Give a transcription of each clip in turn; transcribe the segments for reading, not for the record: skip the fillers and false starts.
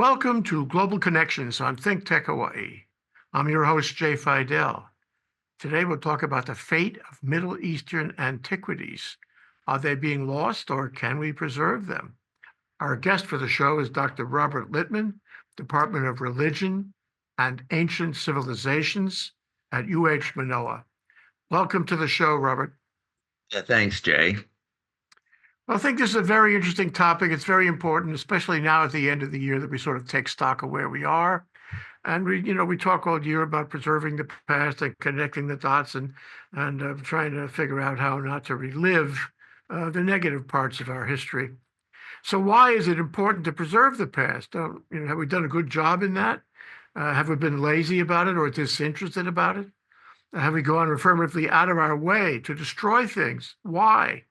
Welcome to Global Connections on ThinkTech Hawaii. I'm your host, Jay Fidell. Today we'll talk about the fate of Middle Eastern antiquities. Are they being lost or can we preserve them? Our guest for the show is Dr. Robert Littman, Department of Religion and Ancient Civilizations at UH Manoa. Welcome to the show, Robert. Thanks, Jay. Well, I think this is a very interesting topic. It's very important, especially now at the end of the year, that we sort of take stock of where we are. And we talk all year about preserving the past and connecting the dots and trying to figure out how not to relive the negative parts of our history. So why is it important to preserve the past? Have we done a good job in that? Have we been lazy about it or disinterested about it? Have we gone affirmatively out of our way to destroy things? Why?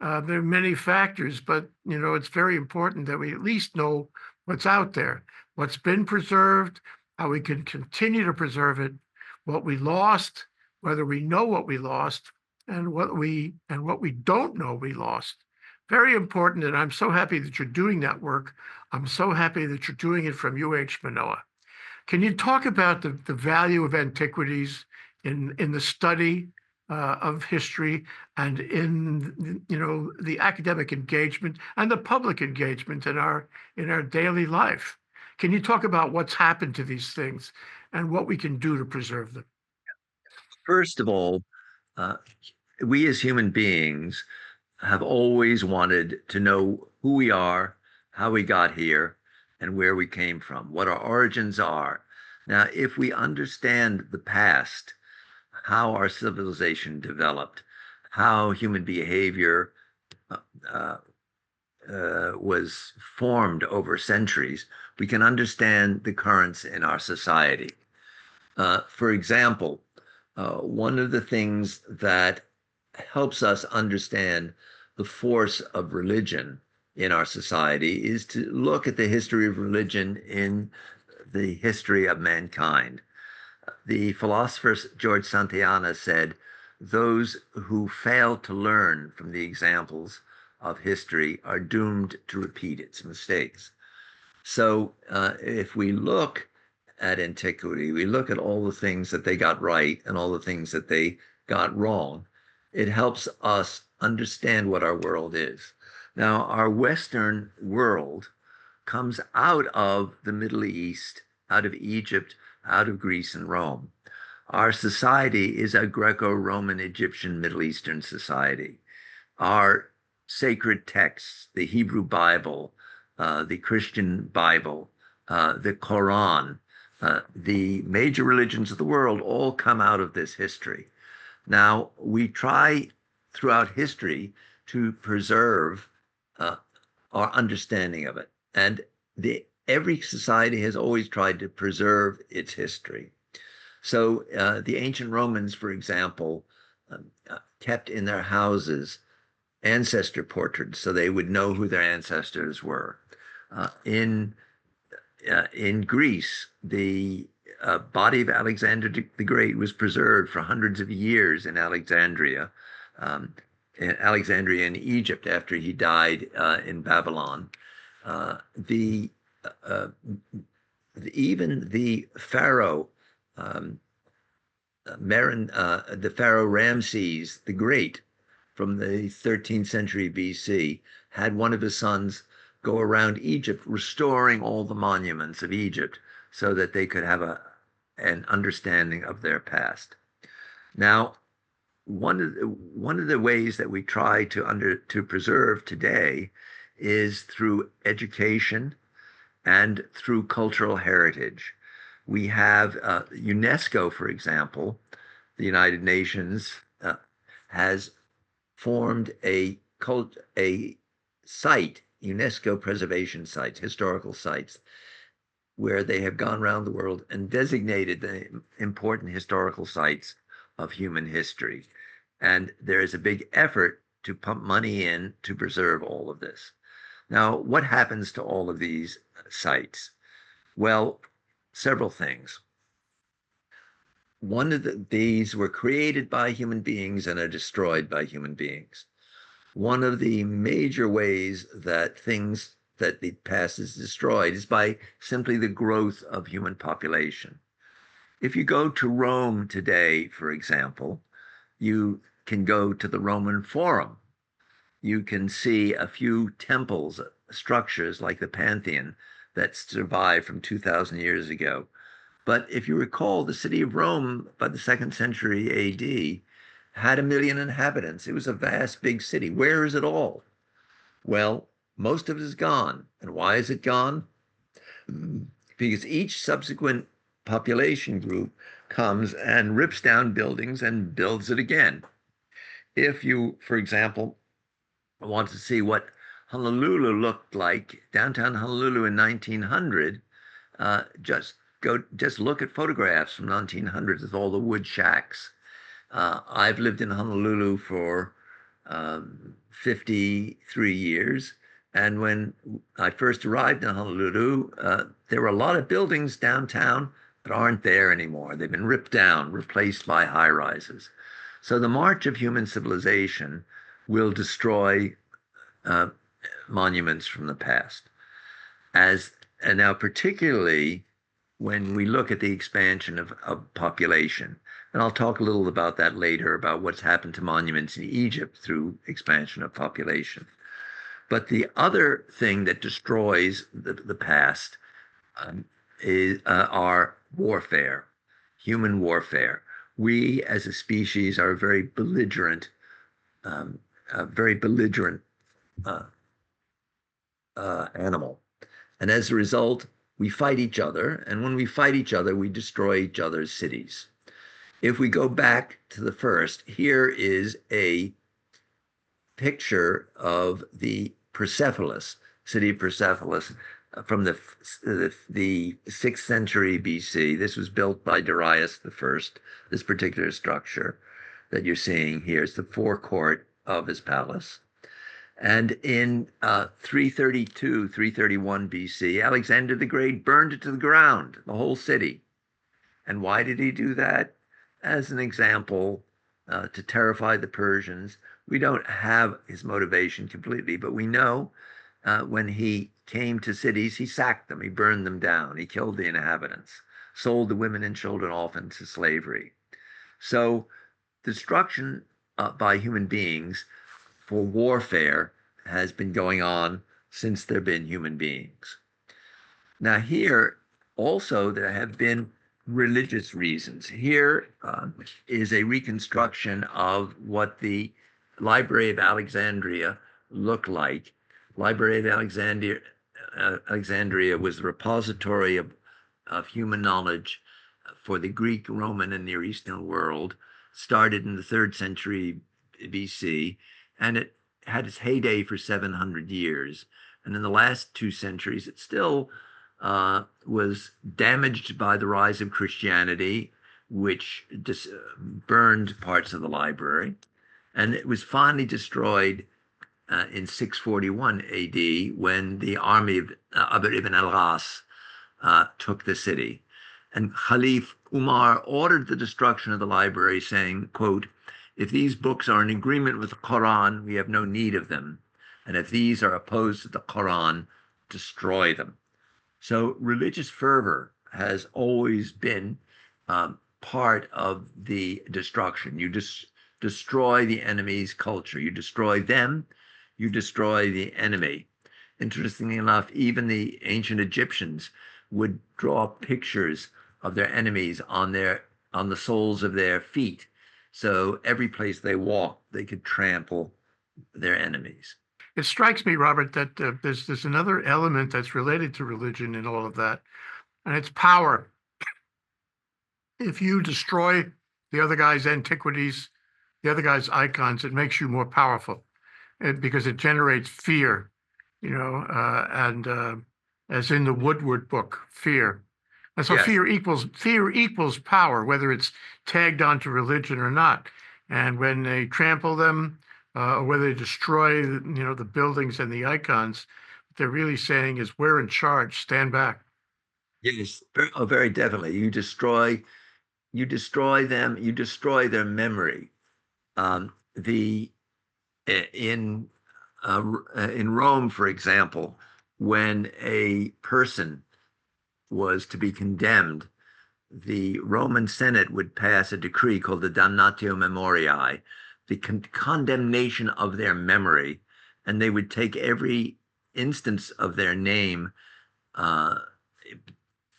There are many factors, but it's very important that we at least know what's out there, what's been preserved, how we can continue to preserve it, what we lost, whether we know what we lost, and what we don't know we lost. Very important, and I'm so happy that you're doing that work. I'm so happy that you're doing it from UH Manoa. Can you talk about the value of antiquities in the study of history and in the academic engagement and the public engagement in our daily life? Can you talk about what's happened to these things and what we can do to preserve them? First of all, we as human beings have always wanted to know who we are, how we got here, and where we came from, what our origins are. Now, if we understand the past, how our civilization developed, how human behavior was formed over centuries, we can understand the currents in our society. For example, one of the things that helps us understand the force of religion in our society is to look at the history of religion in the history of mankind. The philosopher George Santayana said, "Those who fail to learn from the examples of history are doomed to repeat its mistakes." So if we look at antiquity, we look at all the things that they got right and all the things that they got wrong, it helps us understand what our world is. Now, our Western world comes out of the Middle East, out of Egypt, out of Greece and Rome. Our society is a Greco-Roman Egyptian Middle Eastern society. Our sacred texts, the Hebrew Bible, the Christian Bible, the Quran, the major religions of the world all come out of this history. Now, we try throughout history to preserve our understanding of it. And every society has always tried to preserve its history. So the ancient Romans, for example, kept in their houses ancestor portraits so they would know who their ancestors were. In Greece, the body of Alexander the Great was preserved for hundreds of years in Alexandria in Egypt after he died in Babylon. Even the pharaoh, the pharaoh Ramses the Great from the 13th century BC, had one of his sons go around Egypt restoring all the monuments of Egypt so that they could have an understanding of their past. Now, one of the ways that we try to preserve today is through education and through cultural heritage. We have UNESCO, for example, the United Nations has formed a site, UNESCO preservation sites, historical sites, where they have gone around the world and designated the important historical sites of human history. And there is a big effort to pump money in to preserve all of this. Now, what happens to all of these sites? Well, several things. One of these were created by human beings and are destroyed by human beings. One of the major ways that that the past is destroyed is by simply the growth of human population. If you go to Rome today, for example, you can go to the Roman Forum. You can see a few temples, structures like the Pantheon that survived from 2,000 years ago. But if you recall, the city of Rome by the second century AD had 1 million inhabitants. It was a vast, big city. Where is it all? Well, most of it is gone. And why is it gone? Because each subsequent population group comes and rips down buildings and builds it again. If you, for example, want to see what Honolulu looked like, downtown Honolulu in 1900, just look at photographs from 1900 with all the wood shacks. I've lived in Honolulu for 53 years. And when I first arrived in Honolulu, there were a lot of buildings downtown that aren't there anymore. They've been ripped down, replaced by high rises. So the march of human civilization will destroy uh, monuments from the past. And now, particularly when we look at the expansion of population, and I'll talk a little about that later, about what's happened to monuments in Egypt through expansion of population. But the other thing that destroys the past is our warfare, human warfare. We as a species are a very belligerent uh, animal. And as a result, we fight each other. And when we fight each other, we destroy each other's cities. If we go back to the first, here is a picture of the Persepolis, city of Persepolis, from the 6th century BC. This was built by Darius I, this particular structure that you're seeing here. It's the forecourt of his palace. And in 332, 331 BC, Alexander the Great burned it to the ground, the whole city. And why did he do that? As an example, to terrify the Persians. We don't have his motivation completely, but we know when he came to cities, he sacked them, he burned them down, he killed the inhabitants, sold the women and children off into slavery. So destruction by human beings for warfare has been going on since there have been human beings. Now, here also there have been religious reasons. Here is a reconstruction of what the Library of Alexandria looked like. Library of Alexandria was the repository of human knowledge for the Greek, Roman, and Near Eastern world. Started in the 3rd century BC, and it had its heyday for 700 years. And in the last 2 centuries, it still was damaged by the rise of Christianity, which burned parts of the library. And it was finally destroyed in 641 AD when the army of Abd ibn al-Ghas took the city. And Khalif Umar ordered the destruction of the library, saying, quote, "If these books are in agreement with the Quran, we have no need of them. And if these are opposed to the Quran, destroy them." So religious fervor has always been part of the destruction. You destroy the enemy's culture. You destroy them, you destroy the enemy. Interestingly enough, even the ancient Egyptians would draw pictures of their enemies on the soles of their feet. So every place they walked, they could trample their enemies. It strikes me, Robert, that there's another element that's related to religion in all of that, and it's power. If you destroy the other guy's antiquities, the other guy's icons, it makes you more powerful, because it generates fear, and as in the Woodward book, fear. And so Yes. fear equals power, whether it's tagged onto religion or not. And when they trample them, or whether they destroy, the buildings and the icons, what they're really saying is, we're in charge. Stand back. Yes, very definitely. You destroy them, you destroy their memory. The in Rome, for example, when a person was to be condemned, the Roman Senate would pass a decree called the Damnatio Memoriae, the condemnation of their memory, and they would take every instance of their name uh,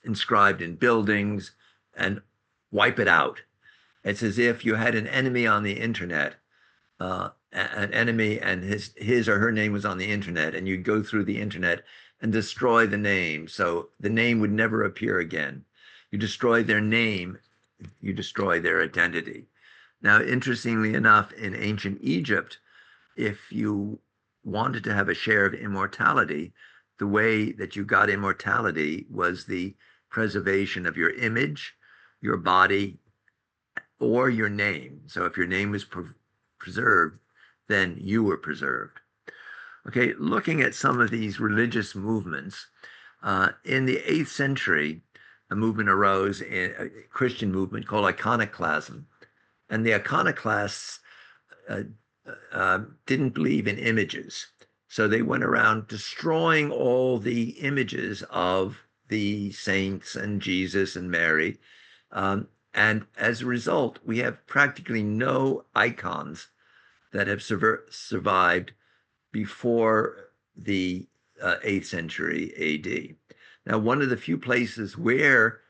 inscribed in buildings and wipe it out. It's as if you had an enemy on the internet, an enemy, and his or her name was on the internet, and you'd go through the internet and destroy the name, so the name would never appear again. You destroy their name, you destroy their identity. Now, interestingly enough, in ancient Egypt, if you wanted to have a share of immortality, the way that you got immortality was the preservation of your image, your body, or your name. So if your name was preserved, then you were preserved. Okay, looking at some of these religious movements, in the 8th century, a movement arose, a Christian movement called iconoclasm. And the iconoclasts uh, didn't believe in images. So they went around destroying all the images of the saints and Jesus and Mary. And as a result, we have practically no icons that have survived before the 8th century AD. Now, one of the few places where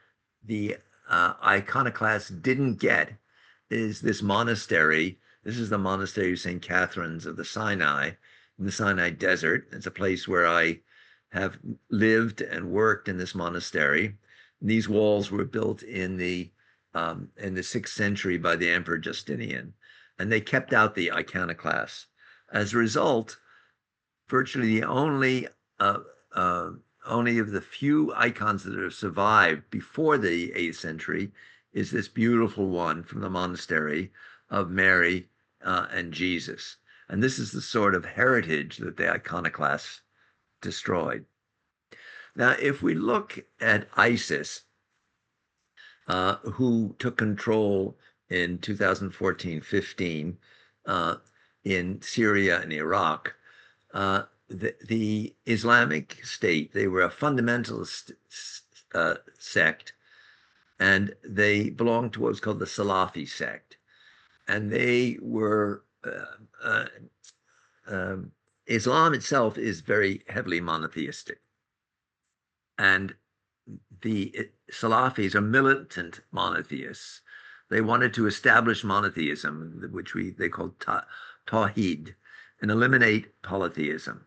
the iconoclasts didn't get is this monastery. This is the monastery of St. Catherine's of the Sinai, in the Sinai Desert. It's a place where I have lived and worked in this monastery. These walls were built in the 6th century by the Emperor Justinian, and they kept out the iconoclasts. As a result, virtually the only of the few icons that have survived before the 8th century is this beautiful one from the monastery of Mary and Jesus. And this is the sort of heritage that the iconoclasts destroyed. Now, if we look at ISIS, who took control in 2014-15 in Syria and Iraq, the Islamic State, they were a fundamentalist sect, and they belonged to what was called the Salafi sect. And they were, Islam itself is very heavily monotheistic. And the Salafis are militant monotheists. They wanted to establish monotheism, which they called Tawhid, and eliminate polytheism.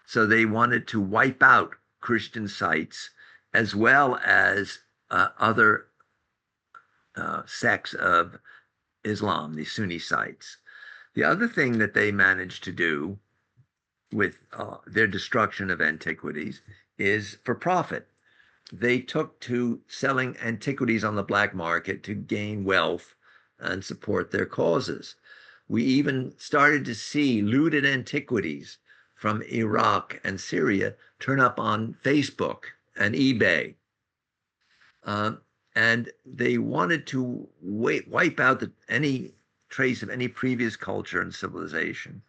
So they wanted to wipe out Christian sites as well as other sects of Islam, the Sunni sites. The other thing that they managed to do with their destruction of antiquities is for profit. They took to selling antiquities on the black market to gain wealth and support their causes. We even started to see looted antiquities from Iraq and Syria turn up on Facebook and eBay. And they wanted to wipe out any trace of any previous culture and civilization.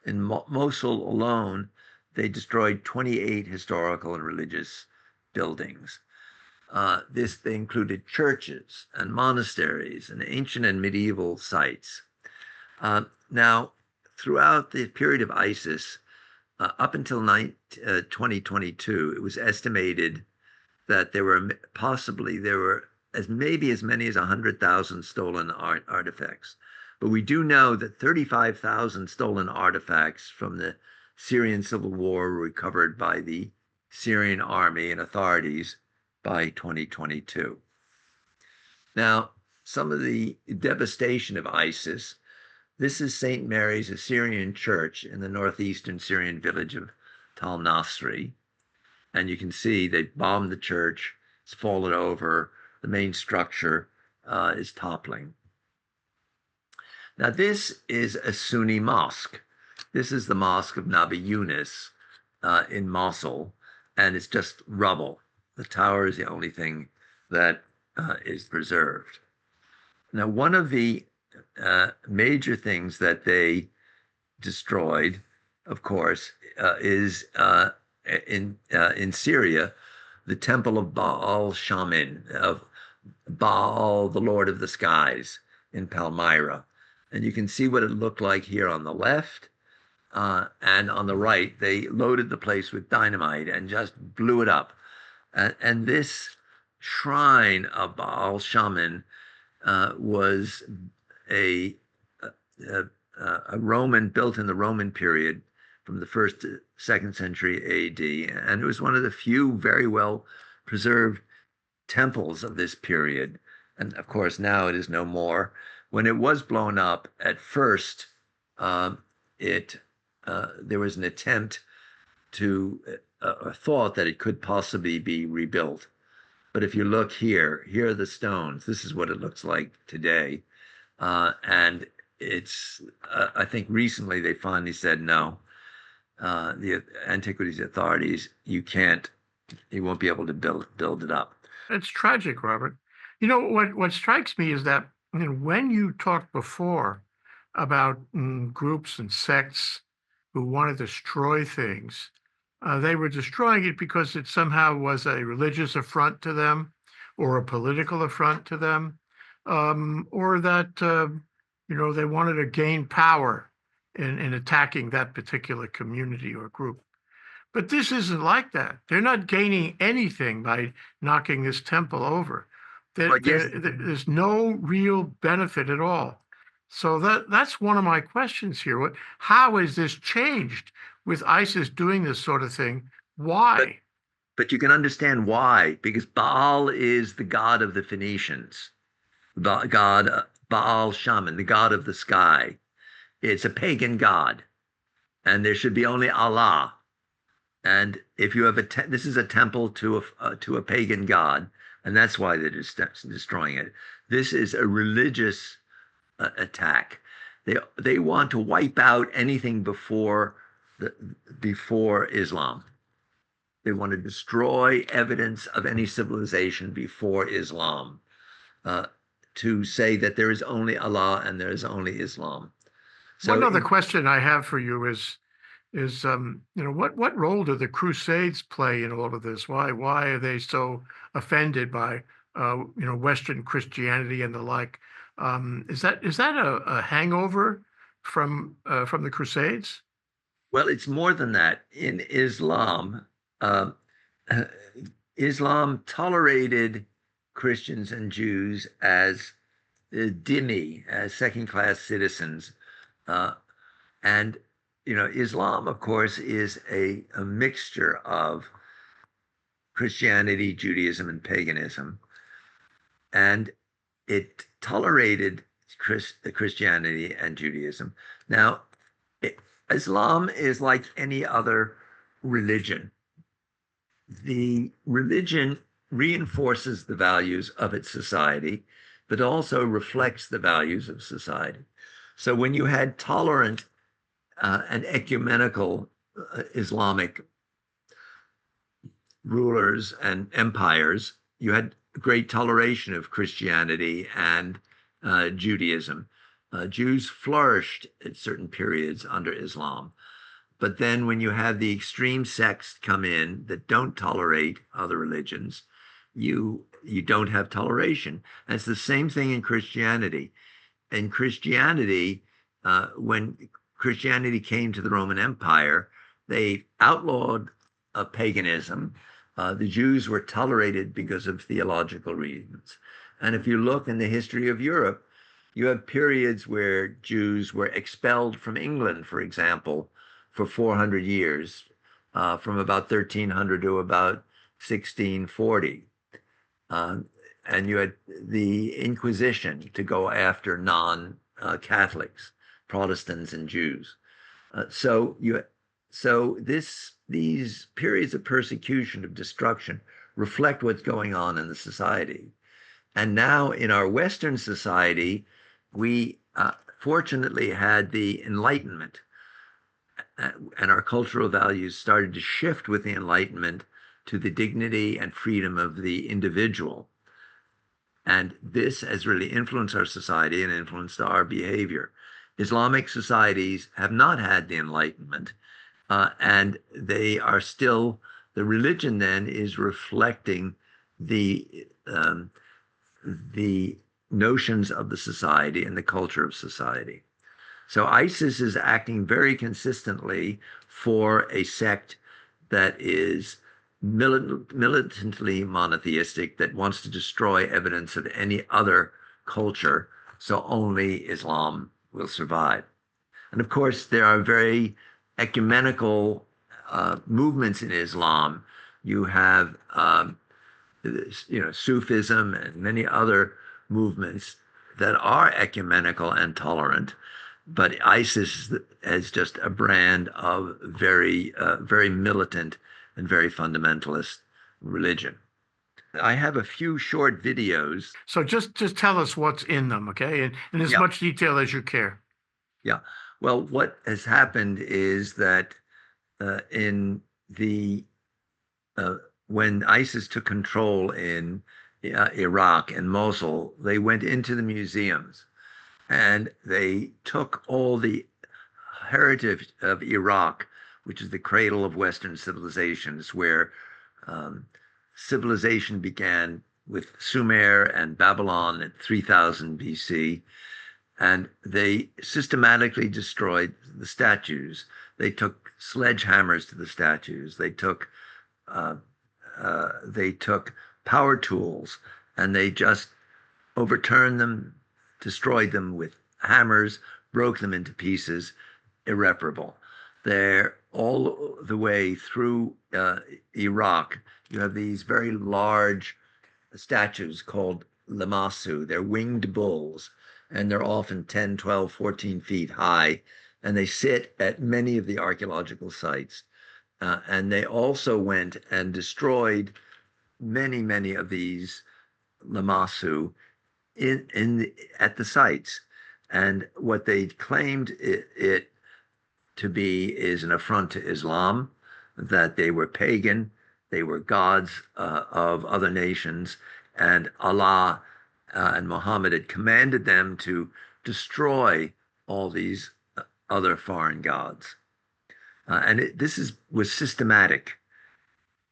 In Mosul alone, they destroyed 28 historical and religious buildings. They included churches and monasteries and ancient and medieval sites. Now, throughout the period of ISIS, up until 2022, it was estimated that there were maybe as many as 100,000 stolen artifacts. But we do know that 35,000 stolen artifacts from the Syrian civil war were recovered by the Syrian army and authorities by 2022. Now, some of the devastation of ISIS. This is St. Mary's Assyrian Church in the northeastern Syrian village of Tal Nasri. And you can see they bombed the church. It's fallen over. The main structure is toppling. Now, this is a Sunni mosque. This is the mosque of Nabi Yunus in Mosul, and it's just rubble. The tower is the only thing that is preserved. Now, one of the major things that they destroyed, of course, is in Syria, the temple of Baal Shaman, of Baal, the Lord of the Skies, in Palmyra. And you can see what it looked like here on the left. And on the right, they loaded the place with dynamite and just blew it up. And this shrine of Baal Shaman was a, a, a Roman, built in the Roman period from the first to second century AD. And it was one of the few very well preserved temples of this period. And of course, now it is no more. When it was blown up at first, it there was an attempt to thought that it could possibly be rebuilt. But if you look here, here are the stones. This is what it looks like today. And it's, I think recently they finally said no. The Antiquities authorities, you won't be able to build it up. It's tragic, Robert. What strikes me is that when you talked before about groups and sects who want to destroy things, they were destroying it because it somehow was a religious affront to them or a political affront to them, or that, they wanted to gain power in attacking that particular community or group. But this isn't like that. They're not gaining anything by knocking this temple over. But yes, There's no real benefit at all. So that's one of my questions here. How has this changed with ISIS doing this sort of thing? but Why? but you can understand why, because Baal is the god of the Phoenicians, Baal Shaman, the god of the sky. It's a pagan god, and there should be only Allah. And if you have this is a temple to a pagan god, and that's why they're destroying it. This is a religious attack. They want to wipe out anything before Islam. They want to destroy evidence of any civilization before Islam, uh, to say that there is only Allah and there is only Islam. One So other question I have for you is what role do the Crusades play in all of this? Why are they so offended by Western Christianity and the like? Is that a hangover from the Crusades? well, it's more than that. In Islam, uh, Islam tolerated Christians and Jews as dhimmi, as second-class citizens. Uh, and, Islam, of course, is a mixture of Christianity, Judaism, and paganism. And it tolerated Christianity and Judaism. Now, Islam is like any other religion. The religion reinforces the values of its society, but also reflects the values of society. So when you had tolerant and ecumenical Islamic rulers and empires, you had great toleration of Christianity and Judaism. Jews flourished at certain periods under Islam. But then when you have the extreme sects come in that don't tolerate other religions, you don't have toleration. And it's the same thing in Christianity. In Christianity, when Christianity came to the Roman Empire, they outlawed paganism. The Jews were tolerated because of theological reasons. And if you look in the history of Europe, you have periods where Jews were expelled from England, for example, for 400 years, from about 1300 to about 1640. And you had the Inquisition to go after non-Catholics, Protestants and Jews. So these periods of persecution, of destruction, reflect what's going on in the society. And now in our Western society, we fortunately had the Enlightenment, and our cultural values started to shift with the Enlightenment to the dignity and freedom of the individual. And this has really influenced our society and influenced our behavior. Islamic societies have not had the Enlightenment, and they are still, the religion then is reflecting the the notions of the society and the culture of society. So ISIS is acting very consistently for a sect that is militantly monotheistic, that wants to destroy evidence of any other culture, so only Islam will survive. And of course, there are very ecumenical movements in Islam. You have, Sufism and many other movements that are ecumenical and tolerant. But ISIS is just a brand of very militant and very fundamentalist religion. I have a few short videos. So just tell us what's in them, okay? In as Yeah, much detail as you care. yeah. Well, what has happened is that in the uh, when ISIS took control in Iraq and Mosul, they went into the museums and they took all the heritage of Iraq, which is the cradle of Western civilizations, where um, civilization began with Sumer and Babylon at 3000 BC, and they systematically destroyed the statues. They took sledgehammers to the statues. Uh, they took power tools, and they just overturned them, destroyed them with hammers, broke them into pieces, irreparable. They're all the way through Iraq. You have these very large statues called lamasu. They're winged bulls, and they're often 10, 12, 14 feet high, and they sit at many of the archaeological sites. And they also went and destroyed many of these lamasu at the sites. And what they claimed it to be is an affront to Islam, that they were pagan, they were gods of other nations, and Allah and Muhammad had commanded them to destroy all these other foreign gods. This was systematic.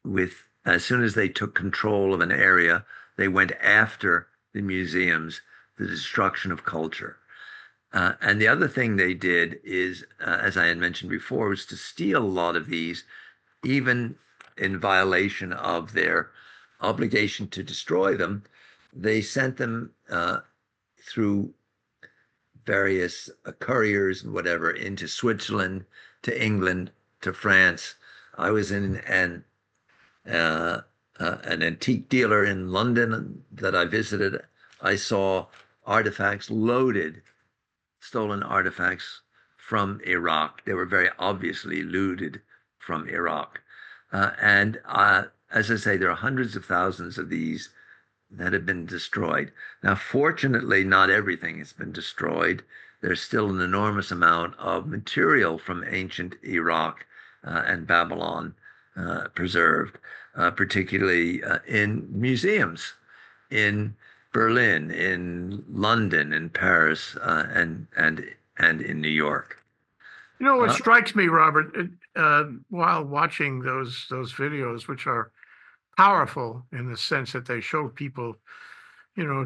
With as soon as they took control of an area, they went after the museums, the destruction of culture. And the other thing they did is, as I had mentioned before, was to steal a lot of these, even in violation of their obligation to destroy them. They sent them through various couriers and whatever into Switzerland, to England, to France. I was in uh, an antique dealer in London that I visited. I saw artifacts loaded, stolen artifacts from Iraq. They were very obviously looted from Iraq. And as I say, there are hundreds of thousands of these that have been destroyed. Now, fortunately, not everything has been destroyed. There's still an enormous amount of material from ancient Iraq and Babylon preserved, particularly in museums in Berlin, in London, in Paris, and in New York. You know what Uh, strikes me, Robert, while watching those videos, which are powerful in the sense that they show people,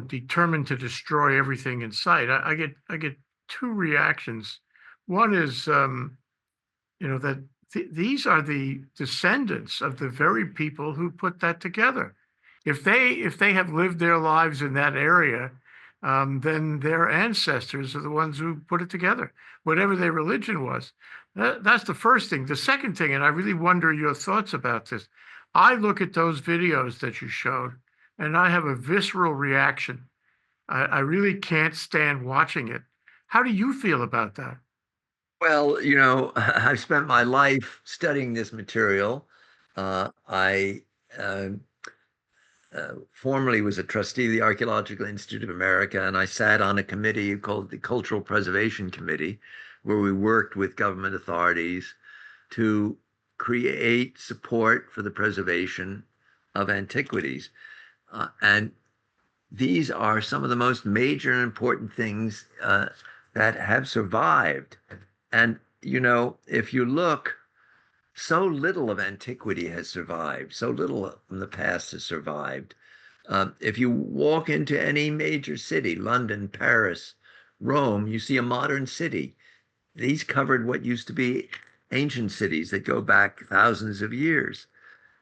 determined to destroy everything in sight. I get two reactions. One is, that these are the descendants of the very people who put that together. If they have lived their lives in that area, then their ancestors are the ones who put it together, whatever their religion was. That's the first thing. The second thing, and I really wonder your thoughts about this. I look at those videos that you showed, and I have a visceral reaction. I really can't stand watching it. How do you feel about that? well, I've spent my life studying this material. I formerly was a trustee of the Archaeological Institute of America, and I sat on a committee called the Cultural Preservation Committee, where we worked with government authorities to create support for the preservation of antiquities. And these are some of the most major and important things that have survived. And, if you look, So little of antiquity has survived. So little from the past has survived. If you walk into any major city, London, Paris, Rome, you see a modern city. These covered what used to be ancient cities that go back thousands of years.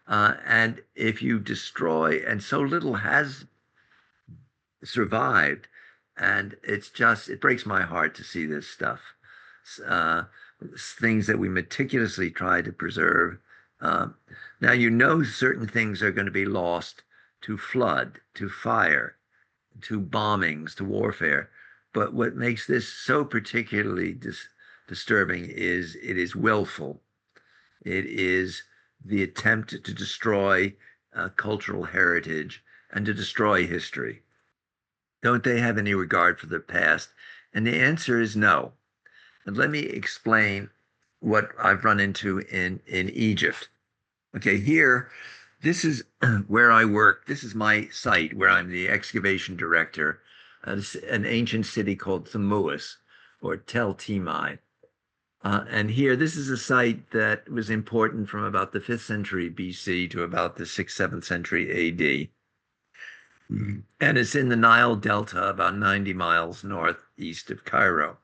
And if you destroy, and so little has survived, and it breaks my heart to see this stuff. Uh, Things that we meticulously try to preserve. Uh, Now, certain things are going to be lost to flood, to fire, to bombings, to warfare. But what makes this so particularly disturbing is it is willful. It is the attempt to destroy cultural heritage and to destroy history. Don't they have any regard for the past? And the answer is no. And let me explain what I've run into in Egypt. Okay, here, this is where I work. This is my site where I'm the excavation director. It's an ancient city called Thammuas or Tel Timai. And here, this is a site that was important from about the 5th century BC to about the 6th, 7th century AD. And it's in the Nile Delta, about 90 miles northeast of Cairo.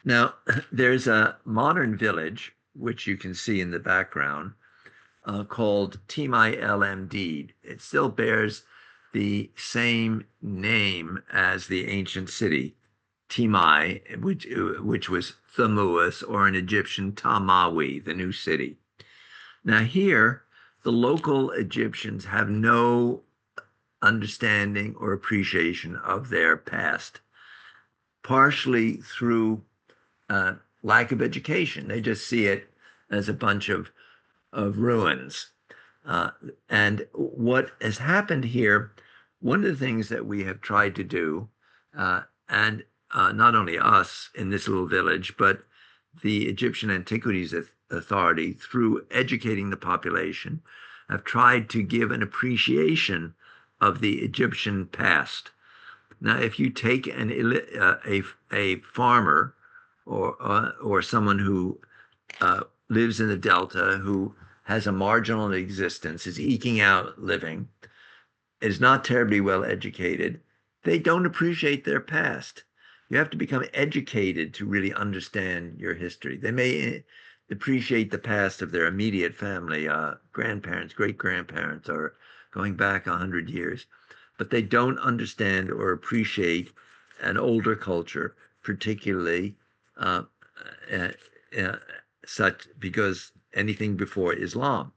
Now, there's a modern village, which you can see in the background, called Timai El Mdid. It still bears the same name as the ancient city, Timai, which was Thammuas, or in Egyptian, Tamawi, the new city. Now, here, the local Egyptians have no understanding or appreciation of their past, partially through uh, lack of education. They just see it as a bunch of ruins. Uh, and what has happened here, one of the things that we have tried to do, and not only us in this little village, but the Egyptian Antiquities Authority, through educating the population, have tried to give an appreciation of the Egyptian past. Now, if you take a farmer or someone who lives in the Delta who has a marginal existence, is eking out living, is not terribly well educated, they don't appreciate their past. You have to become educated to really understand your history. They may appreciate the past of their immediate family, grandparents, great grandparents, or going back 100 years, but they don't understand or appreciate an older culture, particularly uh, uh, uh, such because anything before Islam.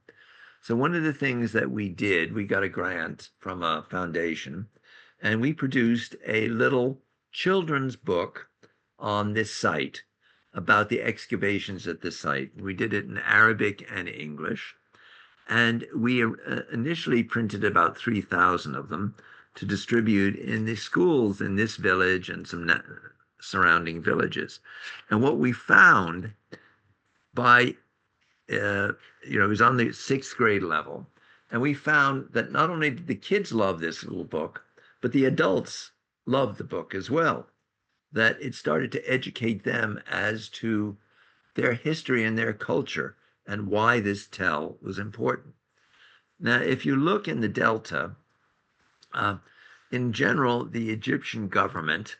So one of the things that we did, we got a grant from a foundation, and we produced a little children's book on this site about the excavations at the site. We did it in Arabic and English, and we initially printed about 3,000 of them to distribute in the schools in this village and some surrounding villages. And what we found by it was on the 6th grade level. And we found that not only did the kids love this little book, but the adults loved the book as well. That it started to educate them as to their history and their culture and why this tell was important. Now, if you look in the Delta, uh, in general, the Egyptian government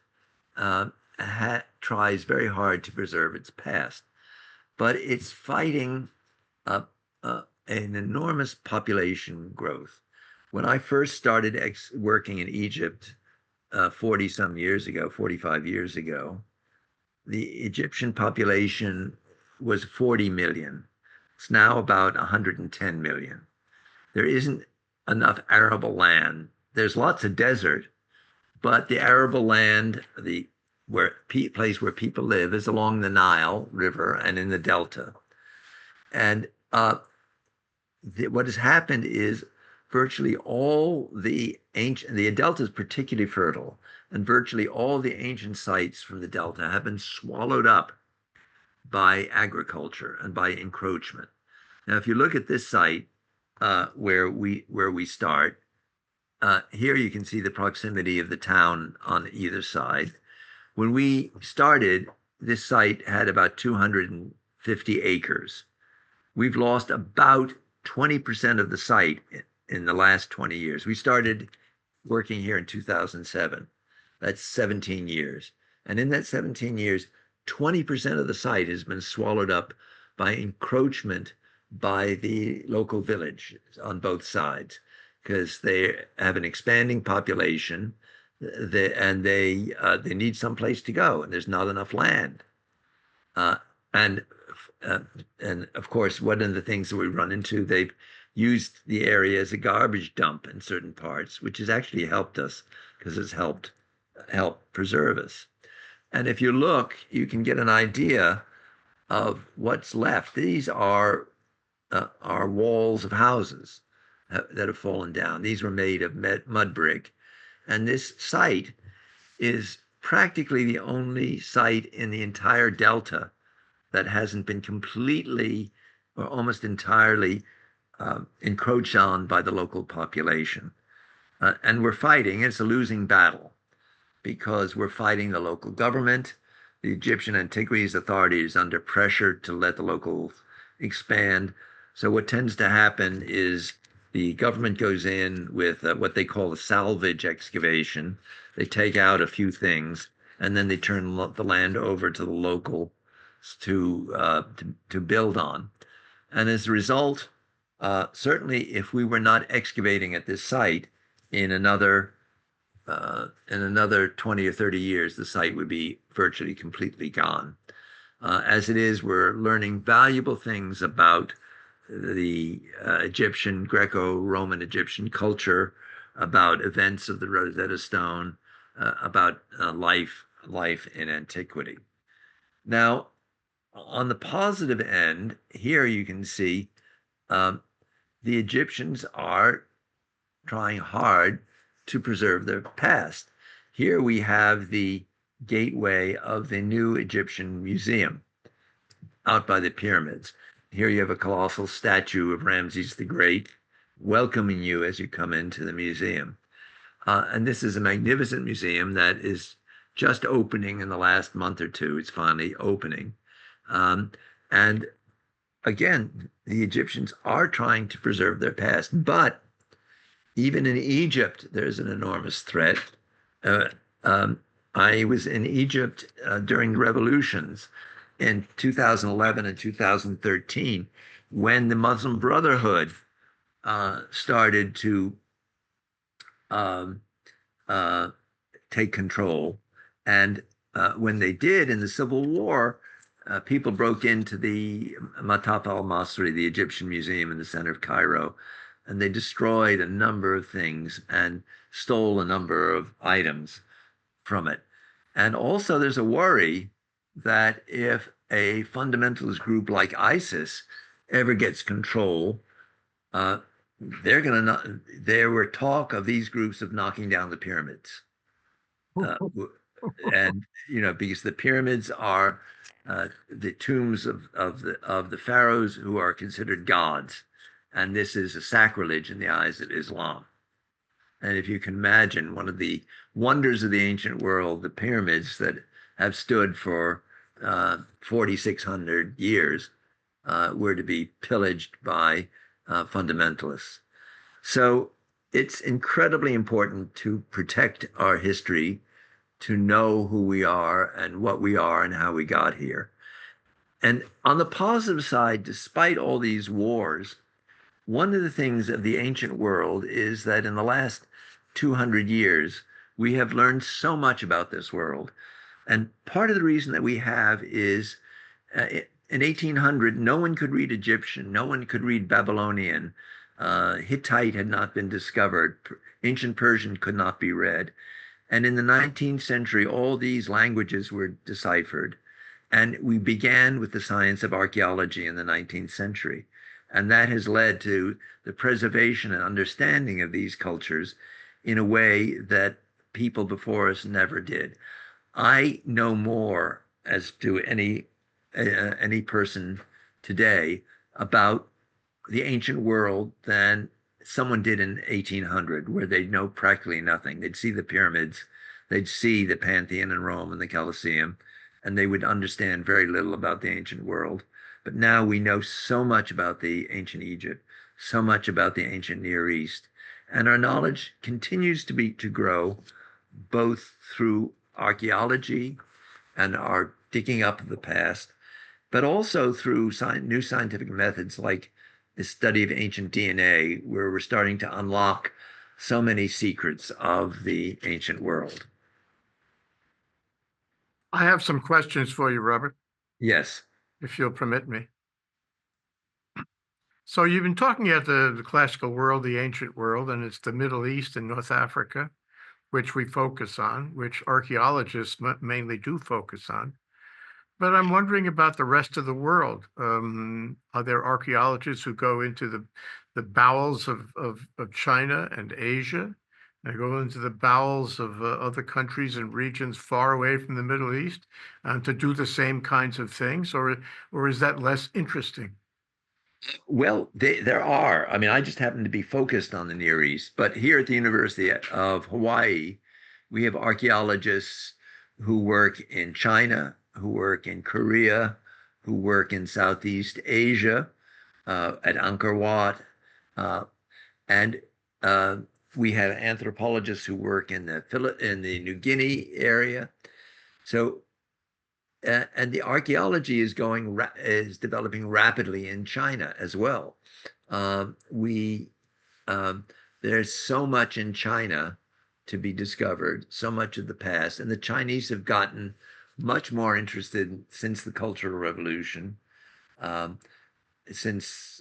tries very hard to preserve its past, but it's fighting uh, an enormous population growth. When I first started working in Egypt 40 some years ago, 45 years ago, the Egyptian population was 40 million. It's now about 110 million. There isn't enough arable land. There's lots of desert, but the arable land, the place where people live, is along the Nile River and in the Delta. And what has happened is virtually all the Delta is particularly fertile, and virtually all the ancient sites from the Delta have been swallowed up by agriculture and by encroachment. Now, if you look at this site where we start, here you can see the proximity of the town on either side. When we started, this site had about 250 acres. we've lost about 20% of the site in the last 20 years. We started working here in 2007. That's 17 years. And in that 17 years, 20% of the site has been swallowed up by encroachment by the local village on both sides because they have an expanding population and they need some place to go, and there's not enough land. Uh, and uh, and of course, one of the things that we run into, they've used the area as a garbage dump in certain parts, which has actually helped us because it's help preserve us. And if you look, you can get an idea of what's left. These are walls of houses that have fallen down. These were made of mud brick, and this site is practically the only site in the entire delta that hasn't been completely or almost entirely encroached on by the local population. And we're fighting, it's a losing battle because we're fighting the local government. The Egyptian Antiquities Authority is under pressure to let the locals expand. So what tends to happen is the government goes in with what they call a salvage excavation. They take out a few things and then they turn the land over to the local to build on. And as a result, certainly if we were not excavating at this site in another 20 or 30 years, the site would be virtually completely gone. As it is, we're learning valuable things about the Egyptian, Greco-Roman Egyptian culture, about events of the Rosetta Stone, about life in antiquity. Now, on the positive end, here you can see the Egyptians are trying hard to preserve their past. Here we have the gateway of the new Egyptian museum out by the pyramids. Here you have a colossal statue of Ramses the Great welcoming you as you come into the museum. And this is a magnificent museum that is just opening in the last month or two. It's finally opening. And again, the Egyptians are trying to preserve their past, but even in Egypt, there's an enormous threat. I was in Egypt during the revolutions in 2011 and 2013 when the Muslim Brotherhood started to um, uh, take control. And when they did in the Civil War, people broke into the Mataf al-Masri, the Egyptian museum in the center of Cairo, and they destroyed a number of things and stole a number of items from it. And also there's a worry that if a fundamentalist group like ISIS ever gets control, they're going to there were talk of these groups of knocking down the pyramids. Uh, and because the pyramids are the tombs of the pharaohs who are considered gods, and this is a sacrilege in the eyes of Islam. And if you can imagine, one of the wonders of the ancient world, the pyramids that have stood for 4,600 years, were to be pillaged by fundamentalists. So it's incredibly important to protect our history, to know who we are and what we are and how we got here. And on the positive side, despite all these wars, one of the things of the ancient world is that in the last 200 years, we have learned so much about this world. And part of the reason that we have is in 1800, no one could read Egyptian, no one could read Babylonian. Hittite had not been discovered. Ancient Persian could not be read. And in the 19th century, all these languages were deciphered. And we began with the science of archaeology in the 19th century. And that has led to the preservation and understanding of these cultures in a way that people before us never did. I know more, as do any person today, about the ancient world than someone did in 1800, where they'd know practically nothing. They'd see the pyramids, they'd see the Pantheon in Rome and the Colosseum, and they would understand very little about the ancient world. But now we know so much about the ancient Egypt, so much about the ancient Near East, and our knowledge continues to grow both through archaeology and our digging up of the past, but also through new scientific methods like the study of ancient DNA, where we're starting to unlock so many secrets of the ancient world. I have some questions for you, Robert, Yes. if you'll permit me. So you've been talking about the classical world, the ancient world, and it's the Middle East and North Africa, which we focus on, which archaeologists mainly do focus on. But I'm wondering about the rest of the world. Are there archaeologists who go into the bowels of China and Asia? They go into the bowels of other countries and regions far away from the Middle East to do the same kinds of things, or is that less interesting? Well, there are. I mean, I just happen to be focused on the Near East, but here at the University of Hawaii, we have archaeologists who work in China, who work in Korea, who work in Southeast Asia, at Angkor Wat, uh, and uh, we have anthropologists who work in the New Guinea area. So and the archaeology is developing rapidly in China as well. We um, there's so much in China to be discovered, so much of the past, and the Chinese have gotten much more interested since the Cultural Revolution, um, since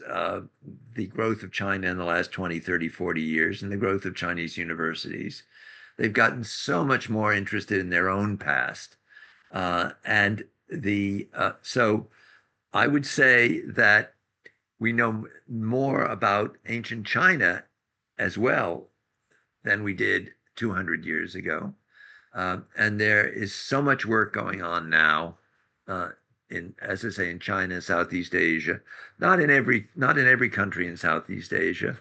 the growth of China in the last 20, 30, 40 years, and the growth of Chinese universities. They've gotten so much more interested in their own past and the so I would say that we know more about ancient China as well than we did 200 years ago. And there is so much work going on now uh, as I say, in China, Southeast Asia, not in every country in Southeast Asia,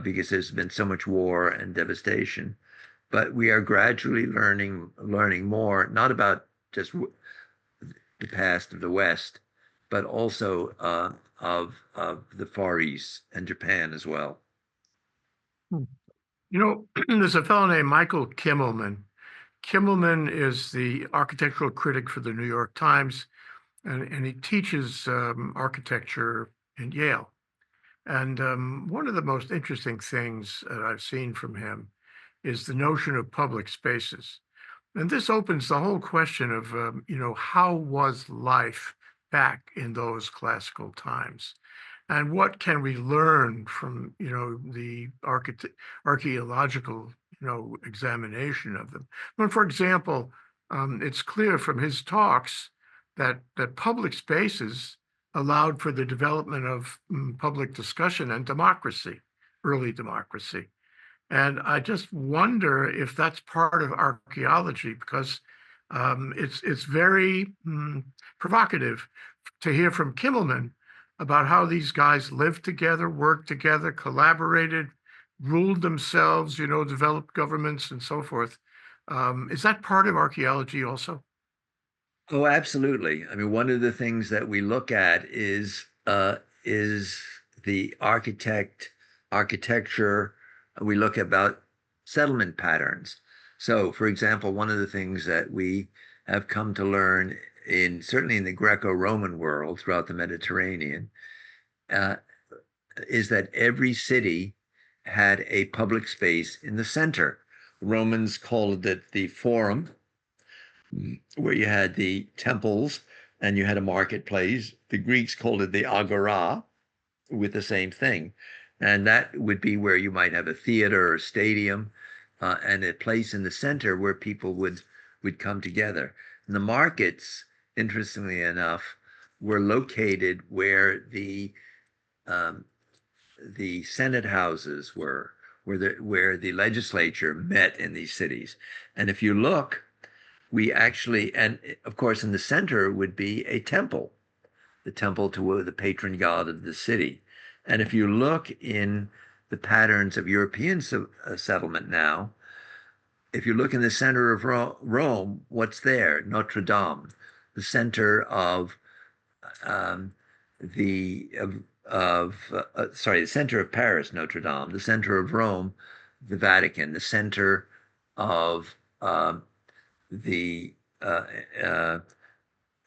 because there's been so much war and devastation. But we are gradually learning more, not about just the past of the West, but also of the Far East and Japan as well. Hmm. There's a fellow named Michael Kimmelman. Kimmelman is the architectural critic for the New York Times, and he teaches architecture in Yale. And one of the most interesting things that I've seen from him is the notion of public spaces. And this opens the whole question of, how was life back in those classical times? And what can we learn from, the archaeological, examination of them? But for example, it's clear from his talks that public spaces allowed for the development of public discussion and democracy, early democracy. And I just wonder if that's part of archaeology because it's very provocative to hear from Kimmelman about how these guys lived together, worked together, collaborated, ruled themselves, developed governments and so forth. Is that part of archaeology also? Oh, absolutely. I mean, one of the things that we look at is the architecture. We look about settlement patterns. So, for example, one of the things that we have come to learn certainly in the Greco-Roman world throughout the Mediterranean uh, is that every city had a public space in the center. Romans called it the Forum, where you had the temples and you had a marketplace. The Greeks called it the Agora, with the same thing. And that would be where you might have a theater or stadium and a place in the center where people would come together. And the markets, interestingly enough, were located where um, the Senate houses were, where the legislature met in these cities. And if you look, and of course, in the center would be a temple, the temple to the patron god of the city. And if you look in the patterns of European settlement now, if you look in the center of Rome, what's there? Notre Dame, the center of um, the sorry, the center of Paris, Notre Dame, the center of Rome, the Vatican, the center of the uh,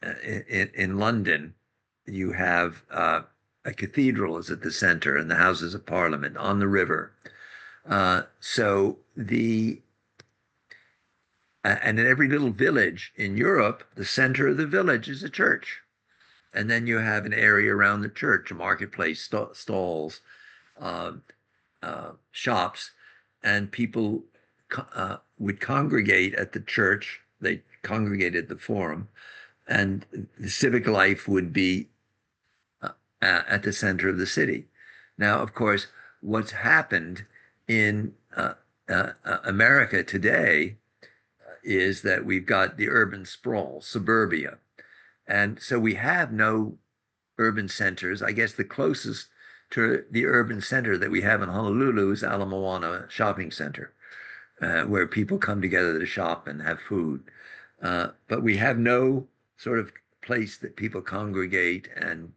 in London, you have a cathedral is at the center, and the Houses of Parliament on the river. So the and in every little village in Europe, the center of the village is a church. And then you have an area around the church, a marketplace, stalls, uh, shops, and people would congregate at the church. They congregated at the forum, and the civic life would be at the center of the city. Now, of course, what's happened in America today is that we've got the urban sprawl, suburbia. And so we have no urban centers. I guess the closest to the urban center that we have in Honolulu is Ala Moana Shopping Center, where people come together to shop and have food. But we have no sort of place that people congregate and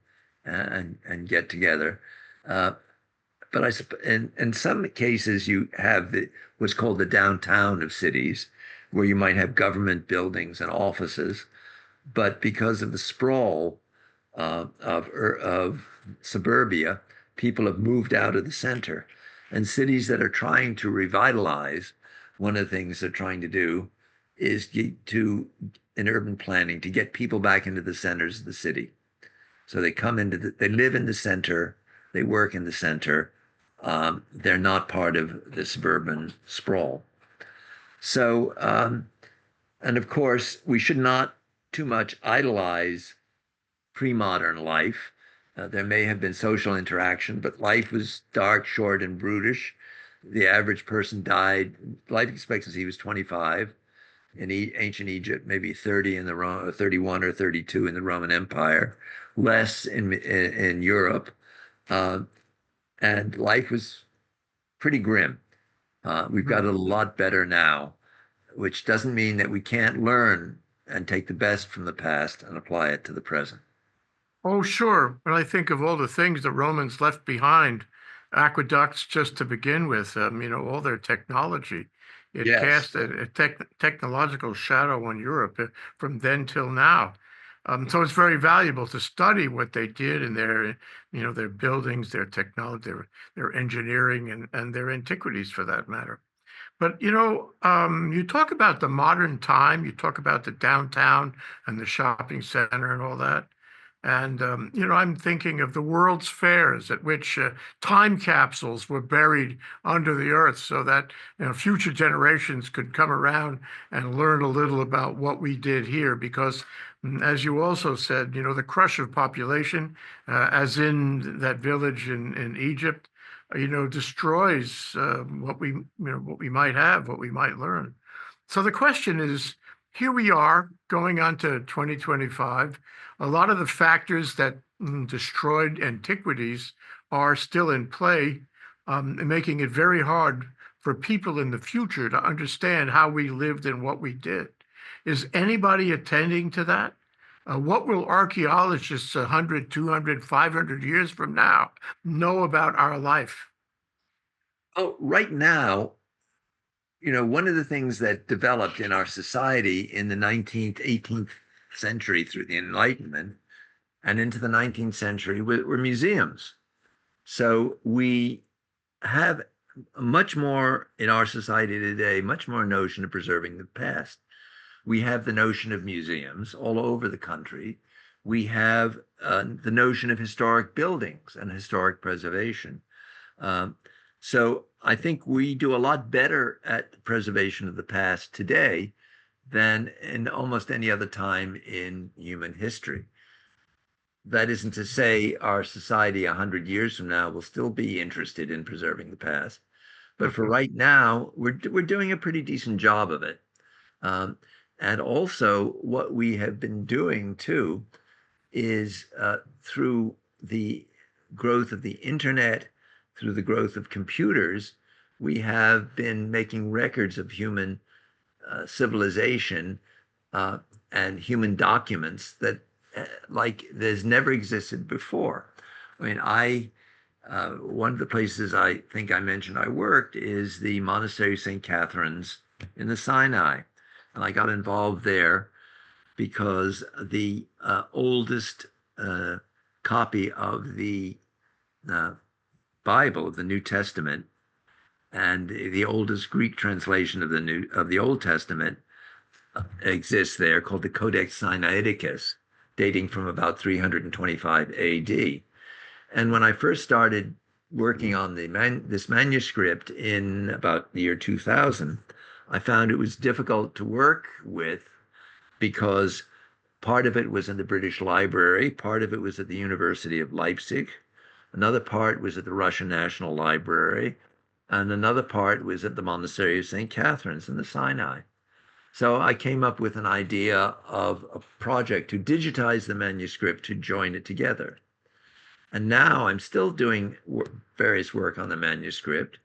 get together. Uh, but in some cases you have what's called the downtown of cities, where you might have government buildings and offices. But because of the sprawl of suburbia, people have moved out of the center. And cities that are trying to revitalize, one of the things they're trying to do is in urban planning, to get people back into the centers of the city. So they live in the center, they work in the center. They're not part of the suburban sprawl. So, and of course, we should not too much idolize pre-modern life. There may have been social interaction, but life was dark, short, and brutish. The average person died, life expectancy was 25 in ancient Egypt, maybe 30 in the 31 or 32 in the Roman Empire, less in Europe, and life was pretty grim. We've got it a lot better now, which doesn't mean that we can't learn and take the best from the past and apply it to the present. Oh, sure. When I think of all the things the Romans left behind, aqueducts just to begin with, all their technology, it Yes. cast a technological shadow on Europe from then till now. So it's very valuable to study what they did in their buildings, their technology, their engineering, and their antiquities for that matter. But you talk about the modern time, you talk about the downtown and the shopping center and all that. And, I'm thinking of the World's Fairs at which time capsules were buried under the earth so that, future generations could come around and learn a little about what we did here. Because, as you also said, the crush of population, as in that village in Egypt, destroys what we might have, what we might learn. So the question is, here we are going on to 2025. A lot of the factors that destroyed antiquities are still in play, and making it very hard for people in the future to understand how we lived and what we did. Is anybody attending to that? What will archaeologists 100, 200, 500 years from now know about our life? Oh, right now, one of the things that developed in our society in the 19th, 18th century through the Enlightenment and into the 19th century were museums. So we have much more in our society today, much more notion of preserving the past. We have the notion of museums all over the country. We have the notion of historic buildings and historic preservation. Um, so I think we do a lot better at the preservation of the past today than in almost any other time in human history. That isn't to say our society 100 years from now will still be interested in preserving the past, but for Mhm. right now, we're doing a pretty decent job of it. Um, and also, what we have been doing too is through the growth of the internet, through the growth of computers, we have been making records of human civilization uh, and human documents that like there's never existed before. I mean, one of the places I think I mentioned I worked is the Monastery of St. Catherine's in the Sinai. And I got involved there because the oldest copy of the uh, Bible, the New Testament, and the oldest Greek translation of the Old Testament exists there, called the Codex Sinaiticus, dating from about 325 AD. And when I first started working on this manuscript in about the year 2000, I found it was difficult to work with because part of it was in the British Library, part of it was at the University of Leipzig, another part was at the Russian National Library, and another part was at the Monastery of St. Catherine's in the Sinai. So I came up with an idea of a project to digitize the manuscript to join it together. And now I'm still doing various work on the manuscript.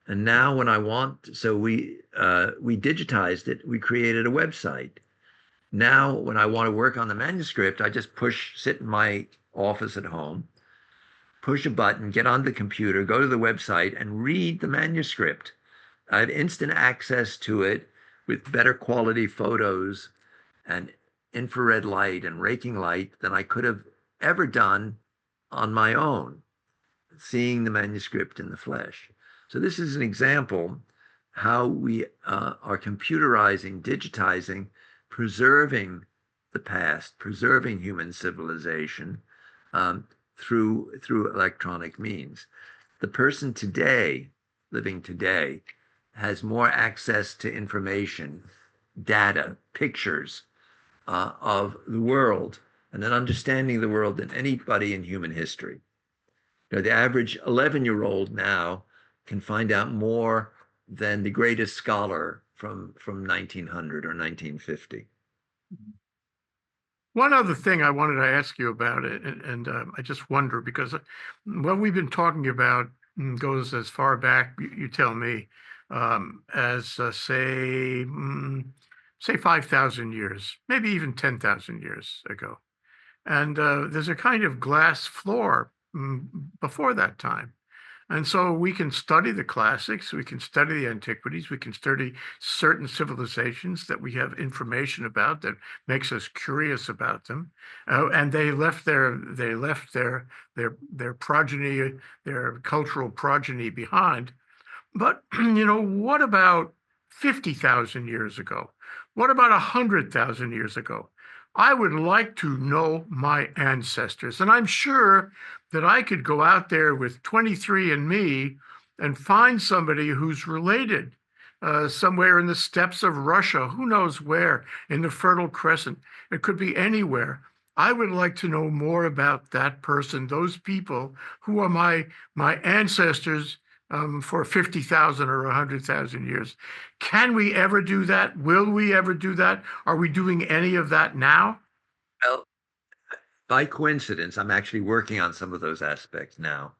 And now when I want, so we digitized it, we created a website. Now when I want to work on the manuscript, I just sit in my office at home, push a button, get on the computer, go to the website and read the manuscript. I have instant access to it with better quality photos and infrared light and raking light than I could have ever done on my own, seeing the manuscript in the flesh. So this is an example how we are computerizing, digitizing, preserving the past, preserving human civilization through electronic means. The person today, living today, has more access to information, data, pictures of the world, and an understanding of the world than anybody in human history. You know, the average 11-year-old now can find out more than the greatest scholar from 1900 or 1950. One other thing I wanted to ask you about it, and I just wonder because what we've been talking about goes as far back, you tell me, as say 5,000 years, maybe even 10,000 years ago. And there's a kind of glass floor before that time. And so we can study the classics, we can study the antiquities, we can study certain civilizations that we have information about that makes us curious about them. And they left their progeny, their cultural progeny behind. But what about 50,000 years ago? What about 100,000 years ago? I would like to know my ancestors. And I'm sure that I could go out there with 23andMe and find somebody who's related somewhere in the steppes of Russia, who knows where, in the Fertile Crescent. It could be anywhere. I would like to know more about that person, those people who are my ancestors for 50,000 or 100,000 years. Can we ever do that? Will we ever do that? Are we doing any of that now? Well, by coincidence, I'm actually working on some of those aspects now.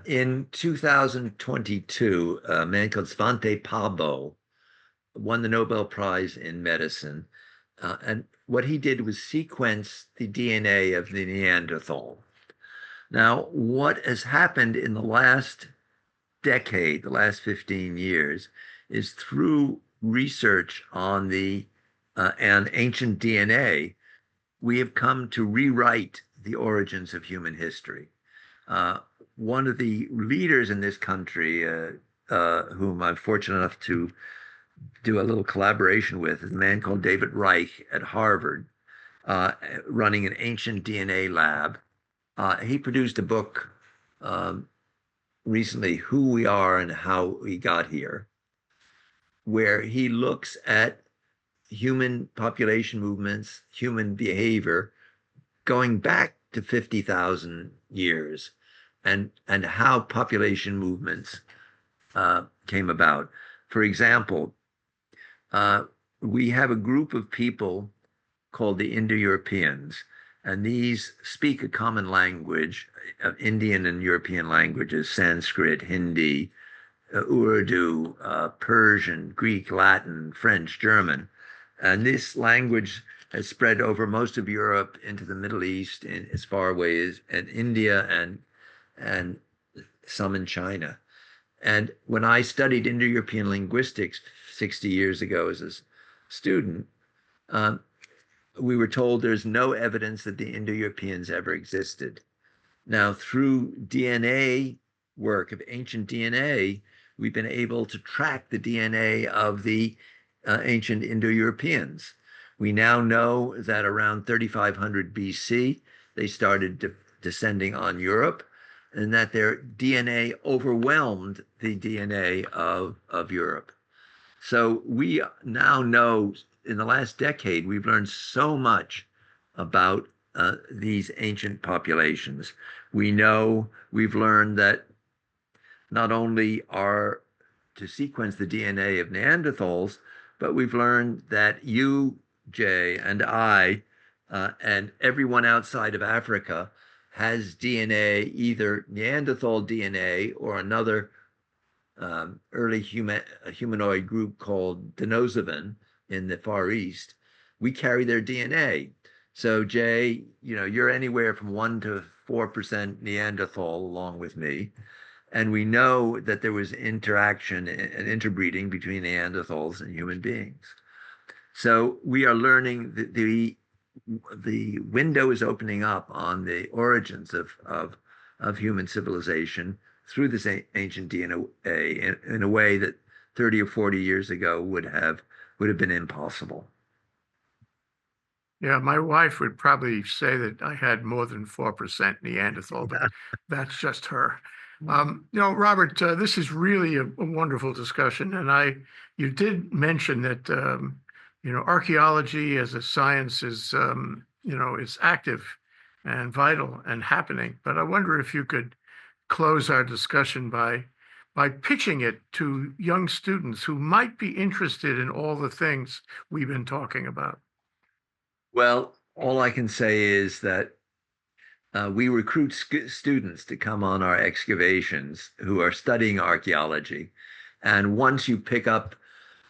In 2022, a man called Svante Pabo won the Nobel Prize in medicine. And what he did was sequence the DNA of the Neanderthal. Now, what has happened in the last decade, the last 15 years, is through research on the ancient DNA, we have come to rewrite the origins of human history. One of the leaders in this country, whom I'm fortunate enough to do a little collaboration with, is a man called David Reich at Harvard, running an ancient DNA lab. He produced a book recently, Who We Are and How We Got Here, where he looks at human population movements, human behavior, going back to 50,000 years, and how population movements came about. For example, we have a group of people called the Indo-Europeans, and these speak a common language of Indian and European languages: Sanskrit, Hindi, Urdu, Persian, Greek, Latin, French, German. And this language has spread over most of Europe into the Middle East and as far away as and India and some in China. And when I studied Indo-European linguistics 60 years ago as a student, um, we were told there's no evidence that the Indo-Europeans ever existed. Now, through DNA work of ancient DNA, we've been able to track the DNA of the ancient Indo-Europeans. We now know that around 3500 BC, they started descending on Europe, and that their DNA overwhelmed the DNA of Europe. So we now know in the last decade, we've learned so much about these ancient populations. We've learned that not only are to sequence the DNA of Neanderthals, but we've learned that you, Jay, and I, and everyone outside of Africa has DNA, either Neanderthal DNA or another early humanoid group called Denisovan in the Far East. We carry their DNA. So Jay, you're anywhere from 1 to 4% Neanderthal along with me. And we know that there was interaction and interbreeding between Neanderthals and human beings. So we are learning the window is opening up on the origins of human civilization through this ancient DNA in a way that 30 or 40 years ago would have been impossible. Yeah, my wife would probably say that I had more than 4% Neanderthal, but that's just her. Robert, this is really a wonderful discussion, and you did mention that archaeology as a science is active and vital and happening. But I wonder if you could close our discussion by pitching it to young students who might be interested in all the things we've been talking about. Well, all I can say is that we recruit students to come on our excavations who are studying archaeology. And once you dig up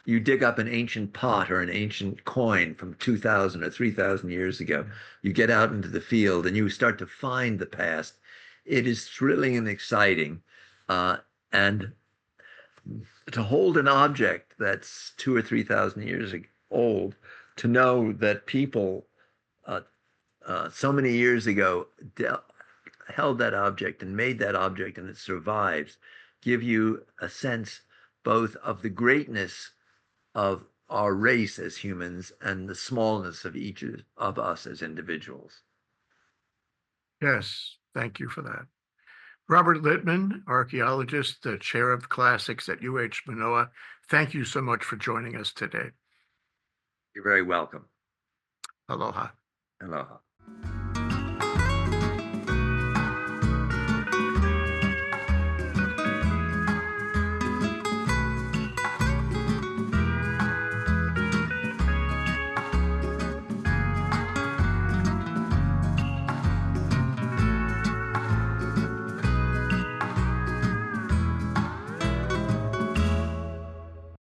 an ancient pot or an ancient coin from 2,000 or 3,000 years ago, you get out into the field and you start to find the past. It is thrilling and exciting. And to hold an object that's 2 or 3,000 years old, to know that people uh, so many years ago held that object and made that object and it survives, give you a sense both of the greatness of our race as humans and the smallness of each of us as individuals. Yes, thank you for that. Robert Littman, archaeologist, the chair of classics at UH Manoa. Thank you so much for joining us today. You're very welcome. Aloha. Aloha.